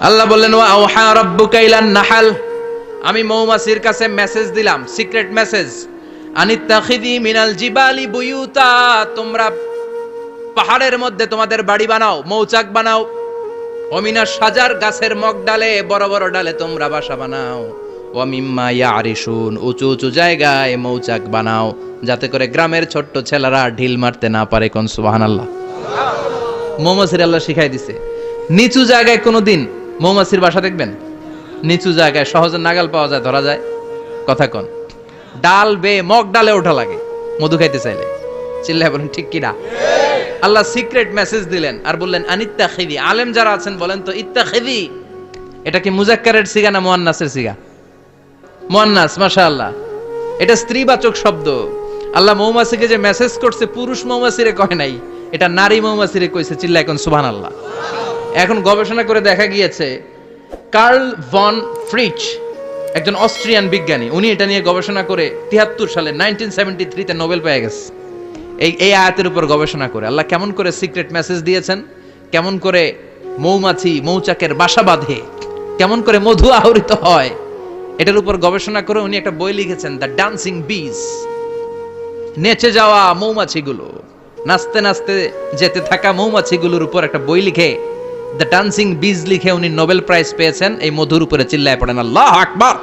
আল্লাহ বললেন ওয়া আওহা রাব্বুকা ইলান নাহাল, আমি মৌমাছির কাছে মেসেজ দিলাম, সিক্রেট মেসেজ, আনিত্তাখিদি মিনাল জিবালি বুয়ুতা, তোমরা পাহাড়ের মধ্যে তোমাদের বাড়ি বানাও, মৌচাক বানাও, ওমিনা সাজার, গাছের মগ ডালে, বড় বড় ডালে তোমরা বাসা বানাও, ওয়া মিম্মা ইয়ারিশুন, উঁচু উঁচু জায়গায় মৌচাক বানাও, যাতে করে গ্রামের ছোট্ট ছেলেরা ঢিল মারতে না পারে। কোন সুবহানাল্লাহ। মৌমাছির আল্লাহ শিখাই দিছে, নিচু জায়গায় কোনোদিন মৌমাছির বাসা দেখবেন? নিচু জায়গায় সহজে নাগাল পাওয়া যায়, ধরা যায়। কথা কন, ডাল বে মগ ডালে ওঠা লাগে মধু খাইতে চাইলে। চিল্লায় বলেন ঠিক কিনা? আল্লাহ সিক্রেট মেসেজ দিলেন আর বললেন আনিত্তাখিদি। আলেম যারা আছেন বলেন তো, ইত্তাখিদি এটা কি মুজাক্কারের সিগা না মুয়ান্নাসের সিগা? মুয়ান্নাস, মাশাআল্লাহ। এটা স্ত্রীবাচক শব্দ। আল্লাহ মৌমাছিকে যে মেসেজ করছে পুরুষ মৌমাছিরে কয় নাই, এটা নারী মৌমাছিরে কইছে। চিল্লায় এখন সুবহানাল্লাহ। এখন গবেষণা করে দেখা গিয়েছে, কার্ল ভন ফ্রিচ একজন অস্ট্রিয়ান বিজ্ঞানী, উনি এটা নিয়ে গবেষণা করে 73 সালে 1973 তে নোবেল পেয়ে গেছে। এই আয়াতের উপর গবেষণা করে আল্লাহ কেমন করে সিক্রেট মেসেজ দিয়েছেন, কেমন করে মৌমাছি মৌচাকের বাসা বাঁধে, কেমন করে মধু আহরিত হয়, এটার উপর গবেষণা করে উনি একটা বই লিখেছেন, দ্য ডান্সিং বিজ। নেচে যাওয়া মৌমাছিগুলো, নাচতে নাচতে যেতে থাকা মৌমাছিগুলোর উপর একটা বই লিখে, দ্য ডান্সিং বিজ লিখে উনি নোবেল প্রাইজ পেয়েছেন এই মধুর উপরে। চিল্লায় পড়েন আল্লাহু আকবার।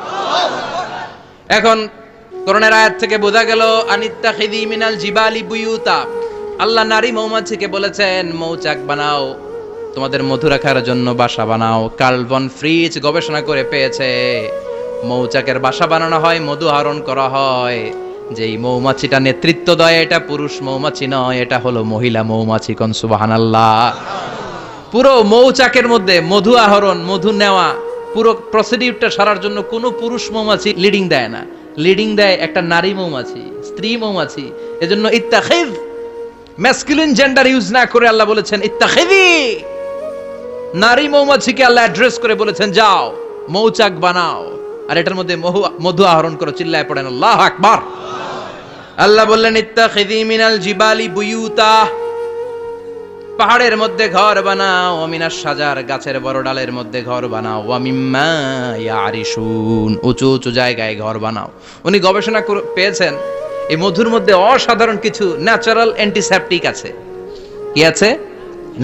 এখন কোরআনের আয়াত থেকে বোঝা গেল আনিত্তাখিদি মিনাল জিবালি বুয়ুতা, আল্লাহ নারী মৌমাছিকে বলেছেন মৌচাক বানাও, তোমাদের মধু রাখার জন্য বাসা বানাও। কার্ল ভন ফ্রিচ গবেষণা করে পেয়েছে মৌচাকের বাসা বানানো হয়, মধু আহরণ করা হয়, যেই মৌমাছিটা নেতৃত্ব দেয় এটা পুরুষ মৌমাছি নয়, এটা হলো মহিলা মৌমাছি। কোন সুবহানাল্লাহ। পুরো মৌচাকের মধ্যে মধু আহরণ, মধু নেওয়া, পুরো প্রসিডিউরটা সারার জন্য কোনো পুরুষ মৌমাছি লিডিং দেয় না, লিডিং দেয় একটা নারী মৌমাছি, স্ত্রী মৌমাছি। এজন্য ইত্তাখিদ, ম্যাসকুলিন জেন্ডার ইউজ না করে আল্লাহ বলেছেন ইত্তাখিদি। নারী মৌমাছিকে আল্লাহ অ্যাড্রেস করে বলেছেন যাও মৌচাক বানাও আর এটার মধ্যে মধু আহরণ করো। চিল্লায় পড়েন আল্লাহু আকবার। আল্লাহ বললেন ইত্তাখিদি মিনাল জিবালি বুয়ুতা, পাহাড়ের মধ্যে ঘর বানাও, মিনাস সাজার, গাছের বড় ডালের মধ্যে ঘর বানাও, ওয়া মিম্মা ইয়ারিশুন, উঁচু উঁচু জায়গায় ঘর বানাও। উনি গবেষণা পেয়েছেন এই মধুর মধ্যে অসাধারণ কিছু ন্যাচারাল অ্যান্টিসেপটিক আছে। কি আছে?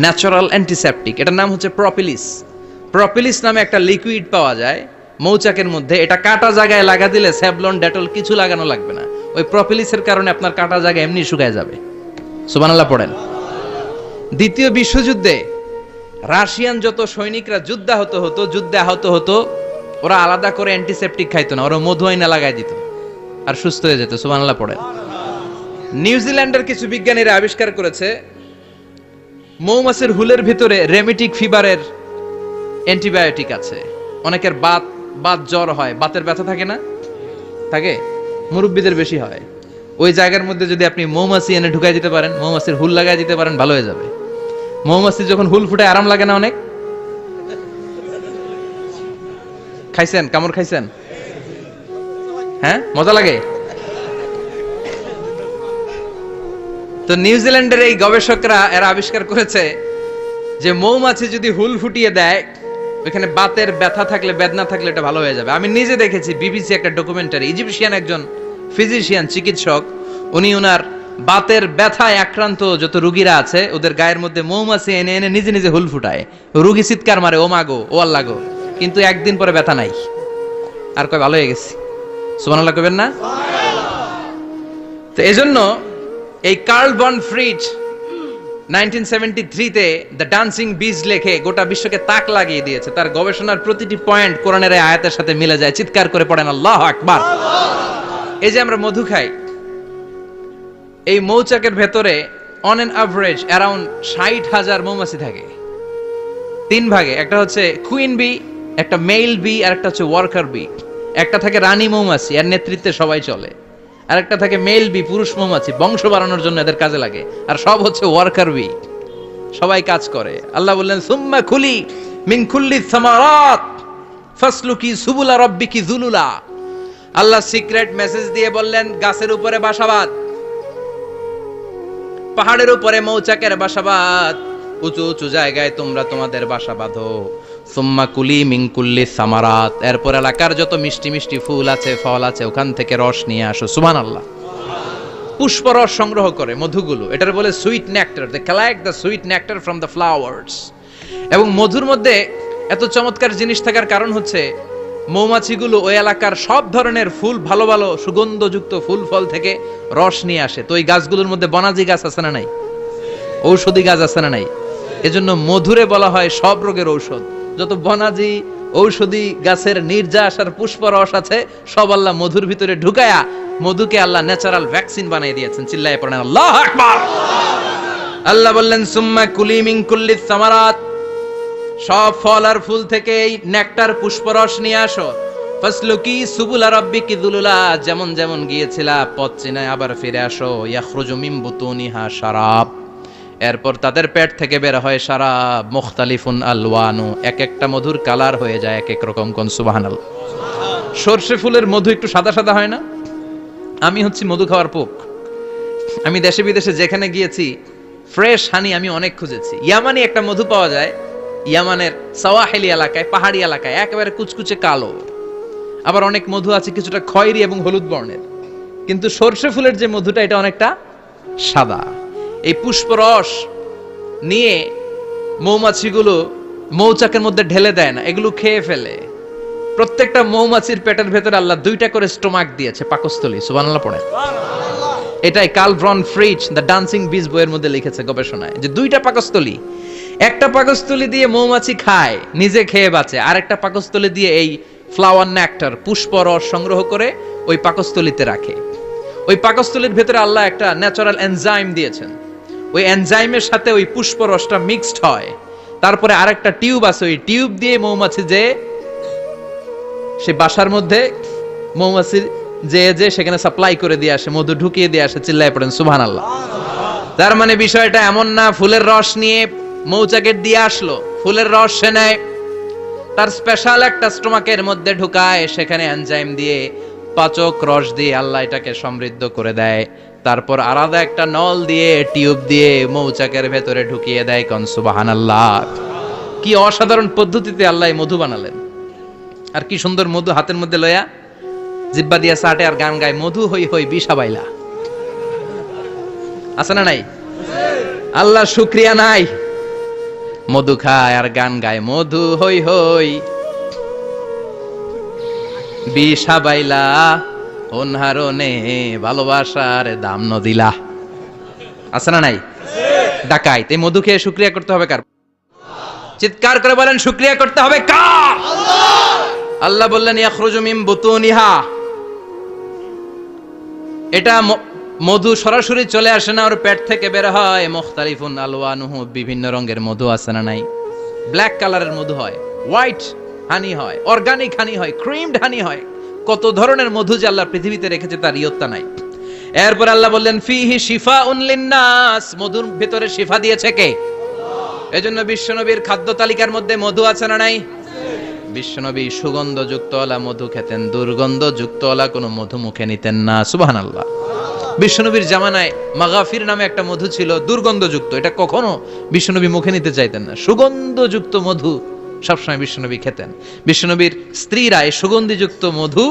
Natural antiseptic. এটার নাম হচ্ছে প্রপিলিস। প্রপিলিস নামে একটা লিকুইড পাওয়া যায় মৌচাকের মধ্যে। এটা কাটা জায়গায় লাগা দিলে স্যাভলন, ডেটল কিছু লাগানো লাগবে না। ওই প্রপিলিসের কারণে আপনার কাটা জায়গা এমনি শুকায় যাবে। সুবহানাল্লাহ পড়েন। দ্বিতীয় বিশ্বযুদ্ধে রাশিয়ান যত সৈনিকরা যুদ্ধে আহত হতো, ওরা আলাদা করে অ্যান্টিসেপটিক খাইতো না, ওরা মধু আইনা লাগাই দিত আর সুস্থ হয়ে যেত। সুবহানাল্লাহ পড়েন। নিউজিল্যান্ডের কিছু বিজ্ঞানীরা আবিষ্কার করেছে মৌমাছির হুলের ভিতরে রেমিটিক ফিভারের অ্যান্টিবায়োটিক আছে। অনেকের বাত জ্বর হয়, বাতের ব্যথা থাকে না? থাকে, মুরব্বীদের বেশি হয়। ওই জায়গার মধ্যে যদি আপনি মৌমাছি এনে ঢুকাই দিতে পারেন, মৌমাছির হুল লাগাই দিতে পারেন, ভালো হয়ে যাবে। মৌমাছি যখন হুল ফুটে আরাম লাগে না অনেক? খাইছেন? কামড় খাইছেন? হ্যাঁ, মজা লাগে। তো নিউজিল্যান্ডের এই গবেষকরা এরা আবিষ্কার করেছে যে মৌমাছি যদি হুল ফুটিয়ে দেয়, ওইখানে বাতের ব্যথা থাকলে, বেদনা থাকলে এটা ভালো হয়ে যাবে। আমি নিজে দেখেছি, বিবিসি একটা ডকুমেন্টারি। ইজিপশিয়ান একজন ফিজিশিয়ান, চিকিৎসক, উনি ওনার বাতের ব্যথায় আক্রান্ত যত রোগীরা আছে ওদের গায়ের মধ্যে মৌমাছি এনে এনে নিজে নিজে হুল ফুটায়। রোগী চিৎকার মারে, ও মাগো, ও আল্লাহ গো, কিন্তু একদিন পরে ব্যথা নাই, আর কয় ভালো হয়ে গেছি। সুবহানাল্লাহ কইবেন না? তো এজন্য এই কার্ল ভন ফ্রিচ 1973 তে দ্য ডান্সিং বিজ লেখে গোটা বিশ্বকে তাক লাগিয়ে দিয়েছে। তার গবেষণার প্রতিটি পয়েন্ট কোরআনের এই আয়াতের সাথে মিলে যায়। চিৎকার করে পড়েন আল্লাহু আকবার। এই যে আমরা মধু খাই, এই মৌচাকের ভেতরে অন এন অ্যাভারেজ অ্যারাউন্ড 60,000 মৌমাছি থাকে। তিন ভাগে, একটা হচ্ছে কুইন বি, একটা মেল বি, আর একটা হচ্ছে ওয়ার্কার বি। একটা থাকে রানী মৌমাছি, এর নেতৃত্বে সবাই চলে। আর একটা থাকে মেল বি, পুরুষ মৌমাছি, বংশ বাড়ানোর জন্য এদের কাজে লাগে। আর সব হচ্ছে ওয়ার্কার বি, সবাই কাজ করে। আল্লাহ বললেন সুম্মা খুলি মিন কুল্লি সামারাত ফাসলুকি সুবুলা রাব্বিকি যুলুলা। আল্লাহ সিক্রেট মেসেজ দিয়ে বললেন গাছের উপরে বাসাবাদ, পাহাড়ের উপরে মৌচাকের বাসাবাদ, উঁচু উঁচু জায়গায় তোমরা তোমাদের বাসা বাঁধো। সুম্মা কুলি মিন কুল্লি সামারাত, এরপর এলাকার যত মিষ্টি মিষ্টি ফুল আছে ফল আছে ওখান থেকে রস নিয়ে আসো। সুবহানাল্লাহ। পুষ্পরস সংগ্রহ করে মধুগুলো, এটার বলে sweet nectar. They collect the sweet nectar from the flowers. এবং মধুর মধ্যে এত চমৎকার জিনিস থাকার কারণ হচ্ছে মৌমাছিগুলো ওই এলাকার সব ধরনের ফুল, ভালো ভালো সুগন্ধযুক্ত ফুল ফল থেকে রস নিয়ে আসে। তো ওই গাছগুলোর মধ্যে বনাজি গাছ আছে না নাই, ঔষধি গাছ আছে না নাই, এজন্য মধুরে বলা হয় সব রোগের ঔষধ। যত বনাজি ঔষধি গাছের নির্যাস আর পুষ্পরস আছে সব আল্লাহ মধুর ভিতরে ঢুকায়া মধুকে আল্লাহ ন্যাচারাল ভ্যাকসিন বানিয়ে দিয়েছেন। চিল্লায়ে পড়েন আল্লাহু আকবার। আল্লাহ বললেন সুম্মা কুলি মিন কুল্লি সামারাত, সব ফল আর ফুল থেকে এই নেকটার পুষ্পরস নিয়ে আসো। ফাসলুকি সুবুলা রাব্বিকি যুলুলা, যেমন যেমন গিয়েছিলা পথ চিনায় আবার ফিরে আসো। ইয়াখরুজু মিন বুতুনিহা শারাব, এরপর তাদের পেট থেকে বের হয় শারাব। মুখতালিফুন আলওয়ানু, এক একটা মধুর কালার হয়ে যায় এক এক রকম। কোন সুবহানাল্লাহ। সরষে ফুলের মধু একটু সাদা সাদা হয় না? আমি হচ্ছি মধু খাওয়ার পোক। আমি দেশে বিদেশে যেখানে গিয়েছি ফ্রেশ হানি আমি অনেক খুঁজেছি। ইয়ামানি একটা মধু পাওয়া যায়, ইয়ামানের সাওয়াহিলি এলাকায়, পাহাড়ি এলাকায়, একেবারে কুচকুচে কালো। আবার অনেক মধু আছে কিছুটা খয়েরি এবং হলুদ বর্ণের, কিন্তু সরষে ফুলের যে মধুটা এটা অনেকটা সাদা। এই পুষ্পরস নিয়ে মৌমাছিগুলো মৌচাকের মধ্যে ঢেলে দেয় না, এগুলো খেয়ে ফেলে। প্রত্যেকটা মৌমাছির পেটের ভেতরে আল্লাহ দুইটা করে স্টোমাক দিয়েছে, পাকস্থলী। সুবহানাল্লাহ পড়ে। এটাই Karl von Frisch the dancing bees বইয়ের মধ্যে লিখেছে গবেষণায়, যে দুইটা পাকস্থলী। একটা পাকস্থলী দিয়ে মৌমাছি খায়, নিজে খেয়ে বাঁচে, আর একটা পাকস্থলী দিয়ে এই ফ্লাওয়ার নেক্টার পুষ্পরস সংগ্রহ করে ওই পাকস্থলীতে রাখে। ওই পাকস্থলীর ভেতরে আল্লাহ একটা ন্যাচারাল এনজাইম দিয়েছেন, ওই এনজাইমের সাথে ওই পুষ্পরসটা মিক্সড হয়। তারপরে আরেকটা টিউব আছে, ওই টিউব দিয়ে মৌমাছি যে সে বাসার মধ্যে মৌমাছি যে সেখানে সাপ্লাই করে দিয়ে আসে, মধু ঢুকিয়ে দিয়ে আসে। চিল্লায় পড়েন সুবহানাল্লাহ। তার মানে বিষয়টা এমন না ফুলের রস নিয়ে মৌচাকের দিয়ে আসলো, ফুলের রস সে নেয়, তার স্পেশাল একটা স্টোমাকের মধ্যে ঢুকায়, সেখানে এনজাইম দিয়ে পাচক রস দিয়ে আল্লাহ এটাকে সমৃদ্ধ করে দেয়। তারপর আলাদা একটা নল দিয়ে টিউব দিয়ে মৌচাকের ভেতরে ঢুকিয়ে দেয়। কোন সুবহানাল্লাহ। কি অসাধারণ পদ্ধতিতে আল্লাহ মধু বানালেন। আর কি সুন্দর মধু হাতের মধ্যে লয়া জিব্বা দিয়া চাটে আর গান গায়, মধু হই হই বিষা বাইলা। আছে না নাই? আল্লাহ শুকরিয়া নাই? মধু খায় আর গান গায়, মধু হই হই বিষা বাইলা, অনহারনে ভালোবাসার দাম নদিলা। আছে না নাই? ডাকাইত। এই মধু খেয়ে শুকরিয়া করতে হবে কার? চিৎকার করে বলেন শুকরিয়া করতে হবে কার? আল্লাহ বললেন ইয়াখরুজু মিন বুতুনিহা, এটা মধু সরাসরি চলে আসে না, ওর পেট থেকে বের হয়। মুখতালিফুন আলওয়ানুহু, বিভিন্ন রঙের মধু আছে না নাই? ব্ল্যাক কালারের মধু হয়, হোয়াইট হানি হয়, অর্গানিক হানি হয়, ক্রিমড হানি হয়। কত ধরনের মধু যে আল্লাহ পৃথিবীতে রেখেছে তার ইয়ত্তা নাই। এরপর আল্লাহ বললেন ফিহি শিফাউন লিন্নাস, মধুর ভিতরে শিফা দিয়েছে কে? এজন্য বিশ্বনবীর খাদ্য তালিকার মধ্যে মধু আছে না নাই? বিশ্বনবী সুগন্ধযুক্তওয়ালা মধু খেতেন, দুর্গন্ধযুক্তওয়ালা কোনো মধু মুখে নিতেন না। সুবহানাল্লাহ। বিশ্বনবীর জামানায় মাগাফির নামে একটা মধু ছিল, দুর্গন্ধযুক্ত, এটা কখনো বিশ্বনবী মুখে নিতে চাইতেন না। সুগন্ধযুক্ত মধু সবসময় বিশ্বনবী খেতেন। বিশ্বনবীর স্ত্রীরা এই সুগন্ধিযুক্ত মধু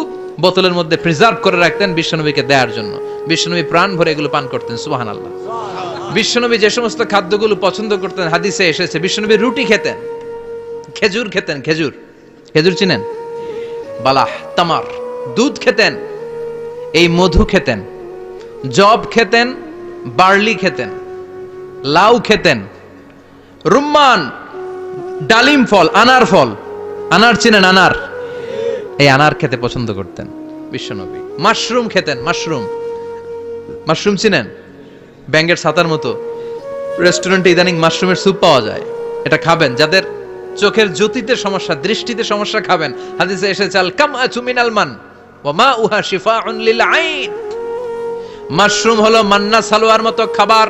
বোতলের মধ্যে প্রিজার্ভ করে রাখতেন বিশ্বনবীকে দেওয়ার জন্য। বিশ্বনবী প্রাণ ভরে এগুলো পান করতেন। সুবহানাল্লাহ। বিশ্বনবী যে সমস্ত খাদ্যগুলো পছন্দ করতেন হাদিসে এসেছে, বিশ্বনবী রুটি খেতেন, খেজুর খেতেন, খেজুর, খেজুর চিনেন? বালাহ, তামার, দুধ খেতেন, এই মধু খেতেন, জব খেতেন, বার্লি খেতেন, লাউ খেতেন, রুম্মান, ডালিম ফল, আনার ফল, আনার চিনেন? আনার, এই আনার খেতে পছন্দ করতেন বিশ্বনবী। মাশরুম খেতেন, মাশরুম, মাশরুম চিনেন? ব্যাঙের ছাতার মতো রেস্টুরেন্টে ইদানিং মাশরুমের স্যুপ পাওয়া যায়, এটা খাবেন। যাদের চোখের জ্যোতিতে সমস্যা, দৃষ্টিতে সমস্যা খাবেন। হাদিসে এসেছে আল কামআতু মিনাল মান ওয়া মাউহা শিফাউন লিল আইন। মাশরুম হলো মান্না সালোয়ার মতো খাবার।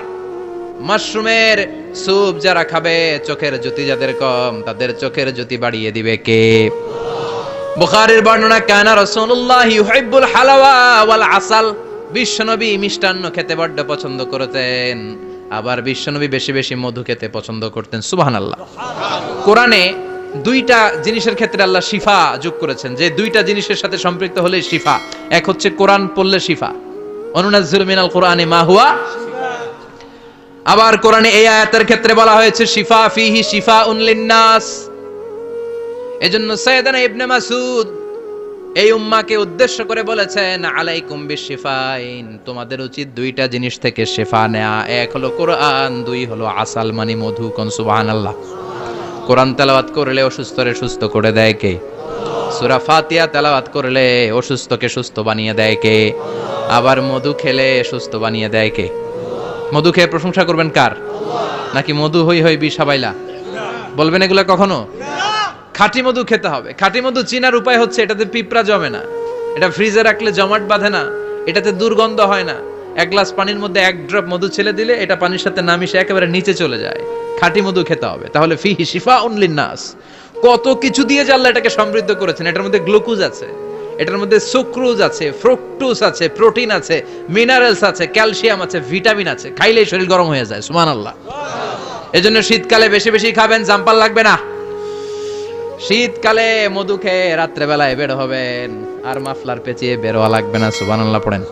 মাশরুমের স্যুপ যারা খাবে, চোখের জ্যোতি যাদের কম তাদের চোখের জ্যোতি বাড়িয়ে দিবে কে? বুখারীর বর্ণনা, কানা রাসূলুল্লাহ ইউহিব্বুল হালাওয়া ওয়াল আসাল, বিশ্বনবী মিষ্টান্ন খেতে বড্ড পছন্দ করতেন। আবার বিশ্বনবী বেশি বেশি মধু খেতে পছন্দ করতেন। সুবহানাল্লাহ। কোরআনে দুইটা জিনিসের ক্ষেত্রে আল্লাহ শিফা যোগ করেছেন, যে দুইটা জিনিসের সাথে সম্পৃক্ত হলে শিফা। এক হচ্ছে কোরআন পড়লে শিফা, অনুনাজ্জিলু মিনাল কোরআনি মা হুয়া। আবার কোরআনে এই আয়াতের ক্ষেত্রে বলা হয়েছে শিফা ফিহি শিফাউন লিন্নাস। এজন্য সাইয়েদানা ইবনে মাসউদ এই উম্মাকে উদ্দেশ্য করে বলেছেন, আলাইকুম বিশিফাইন, তোমাদের উচিত দুইটা জিনিস থেকে শিফা নেয়া। এক হলো কোরআন, দুই হলো আসাল মানে মধু। কোন সুবহানাল্লাহ। কোরআন তেলাওয়াত করলে অসুস্থরে সুস্থ করে দেয় কে? সূরা ফাতিহা তেলাওয়াত করলে অসুস্থকে সুস্থ বানিয়ে দেয় কে? আবার মধু খেলে সুস্থ বানিয়ে দেয় কে? মধু খেয়ে প্রশংসা করবেন কার? নাকি মধু হই হই বিষ হাবাইলা বলবেন এগুলা কখনো? খাঁটি মধু খেতে হবে। খাঁটি মধু চিনার উপায় হচ্ছে এটাতে পিঁপড়া জমে না, এটা ফ্রিজে রাখলে জমাট বাঁধে না, এটাতে দুর্গন্ধ হয় না। এক গ্লাস পানির মধ্যে এক ড্রপ মধু ছেলে দিলে এটা পানির সাথে না মিশে একেবারে নিচে চলে যায়। খাঁটি মধু খেতে হবে। তাহলে ফিহি শিফাউন লিন্নাস। কত কিছু দিয়ে যে আল্লাহ এটাকে সমৃদ্ধ করেছেন। এটার মধ্যে গ্লুকোজ আছে, এটার মধ্যে সুক্রোজ আছে, ফ্রুকটোজ আছে, প্রোটিন আছে, মিনারেলস আছে, ক্যালসিয়াম আছে, ভিটামিন আছে। খাইলেই শরীর গরম হয়ে যায়। সুবহানাল্লাহ। এজন্য শীতকালে বেশি বেশি খাবেন, জাম্পার লাগবে না। শীতকালে মধু খেয়ে রাত্রে বেলায় বের হবেন, আর মাফলার পেঁচিয়ে বের হওয়া লাগবে না। সুবহানাল্লাহ পড়েন।